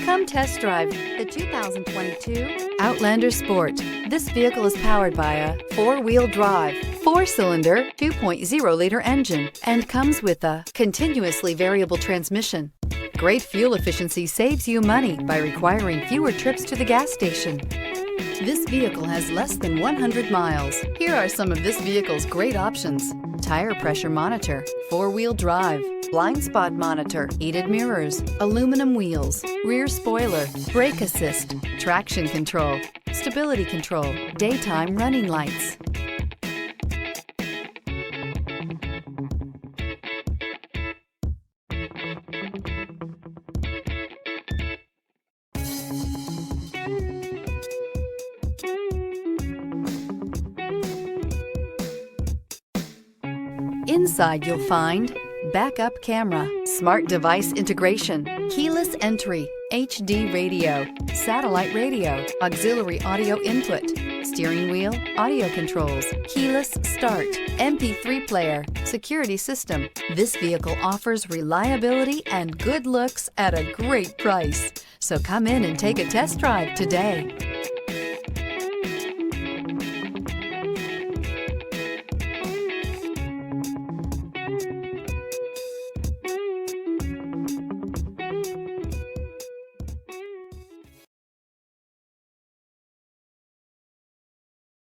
Come test drive the 2022 Outlander Sport. This vehicle is powered by a four-wheel drive, four-cylinder, 2.0-liter engine and comes with a continuously variable transmission. Great fuel efficiency saves you money by requiring fewer trips to the gas station. This vehicle has less than 100 miles. Here are some of this vehicle's great options: tire pressure monitor, four-wheel drive, blind spot monitor, heated mirrors, aluminum wheels, rear spoiler, brake assist, traction control, stability control, daytime running lights. Inside you'll find backup camera, smart device integration, keyless entry, HD radio, satellite radio, auxiliary audio input, steering wheel audio controls, keyless start, MP3 player, security system. This vehicle offers reliability and good looks at a great price. So come in and take a test drive today.